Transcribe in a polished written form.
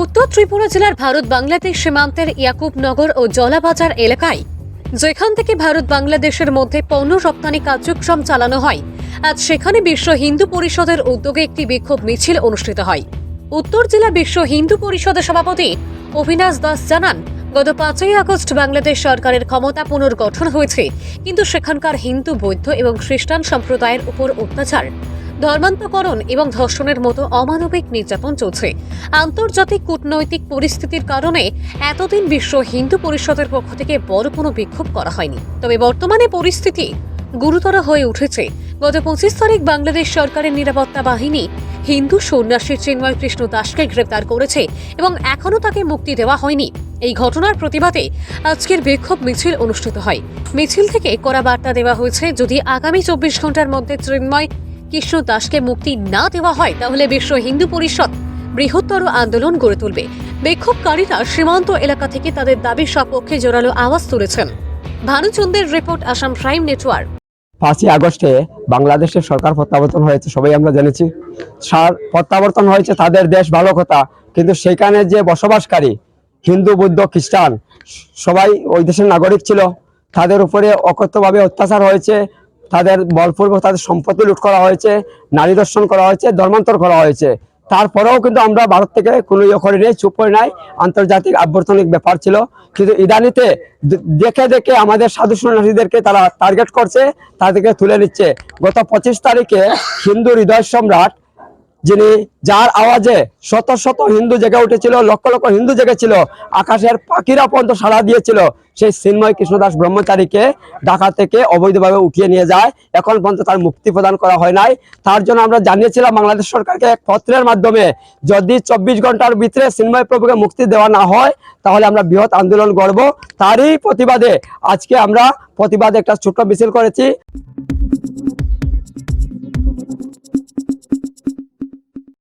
উত্তর ত্রিপুরা জেলার ভারত বাংলাদেশ সীমান্তের ইয়াকুবনগর ও জলাবাজার এলাকায় যেখান থেকে ভারত বাংলাদেশের মধ্যে পণ্য রপ্তানি কার্যক্রম চালানো হয়, আজ সেখানে বিশ্ব হিন্দু পরিষদের উদ্যোগে একটি বিক্ষোভ মিছিল অনুষ্ঠিত হয়। উত্তর জেলা বিশ্ব হিন্দু পরিষদের সভাপতি অভিনাশ দাস জানান, গত 5ই আগস্ট বাংলাদেশ সরকারের ক্ষমতা পুনর্গঠন হয়েছে, কিন্তু সেখানকার হিন্দু, বৌদ্ধ এবং খ্রিস্টান সম্প্রদায়ের উপর অত্যাচার, ধর্মান্তকরণ এবং ধর্ষণের মতো অমানবিক নির্যাতন চলছে। আন্তর্জাতিক কূটনৈতিক পরিস্থিতির কারণে এতদিন বিশ্ব হিন্দু পরিষদের পক্ষ থেকে বড় কোনো বিক্ষোভ করা হয়নি। তবে বর্তমানে পরিস্থিতি গুরুতর হয়ে উঠেছে। গত 25 তারিখ বাংলাদেশ সরকারের নিরাপত্তা বাহিনী হিন্দু সন্ন্যাসী চিন্ময় কৃষ্ণ দাসকে গ্রেফতার করেছে এবং এখনও তাকে মুক্তি দেওয়া হয়নি। এই ঘটনার প্রতিবাদে আজকের বিক্ষোভ মিছিল অনুষ্ঠিত হয়। মিছিল থেকে কড়া বার্তা দেওয়া হয়েছে, যদি আগামী 24 ঘন্টার মধ্যে চিন্ময় কৃষ্ণ দাসকে মুক্তি না দেওয়া হয়, তাহলে বিশ্ব হিন্দু পরিষদ বৃহত্তর আন্দোলন গড়ে তুলবে। বিক্ষোভকারীরা সীমান্ত এলাকা থেকে তাদের দাবির সপক্ষে জোরালো আওয়াজ তুলেছেন। ভানুচন্দ্রের রিপোর্ট, আসাম প্রাইম নেটওয়ার্ক। 5ই আগস্টে বাংলাদেশের সরকার প্রত্যাবর্তন হয়েছে, সবাই আমরা জেনেছি। প্রত্যাবর্তন হয়েছে তাদের দেশ, ভালো কথা, কিন্তু সেখানে যে বসবাসকারী হিন্দু, বৌদ্ধ, খ্রিস্টান সবাই ওই দেশের নাগরিক ছিল। তাদের উপরে অকথ্যভাবে অত্যাচার হয়েছে, তাদের বলপূর্বক তাদের সম্পত্তি লুট করা হয়েছে, নারী দর্শন করা হয়েছে, ধর্মান্তর করা হয়েছে। তারপরেও কিন্তু আমরা ভারত থেকে কোনো করি নাই, চুপ করে নাই। আন্তর্জাতিক আভ্যন্তরীণ ব্যাপার ছিল, কিন্তু ইদানিতে দেখে দেখে আমাদের সাধু সন্ন্যাসীদেরকে তারা টার্গেট করছে, তাদেরকে তুলে নিচ্ছে। গত 25 তারিখে হিন্দু হৃদয় সম্রাট, যিনি যার আওয়াজে শত শত হিন্দু জেগে উঠেছিল, লক্ষ লক্ষ হিন্দু জেগেছিল, আকাশের পাখিরা পর্যন্ত সাড়া দিয়েছিল, সেই চিন্ময় কৃষ্ণ দাস ব্রহ্মচারীকে ঢাকা থেকে অবৈধভাবে উঠিয়ে নিয়ে যায়। এখন পর্যন্ত তার মুক্তি প্রদান করা হয় নাই। তার জন্য আমরা জানিয়েছিলাম বাংলাদেশ সরকারকে এক পত্রের মাধ্যমে, যদি 24 ঘন্টার ভিতরে চিন্ময় প্রভুকে মুক্তি দেওয়া না হয়, তাহলে আমরা বৃহৎ আন্দোলন করব। তারই প্রতিবাদে আজকে আমরা একটা ছোট্ট মিছিল করেছি।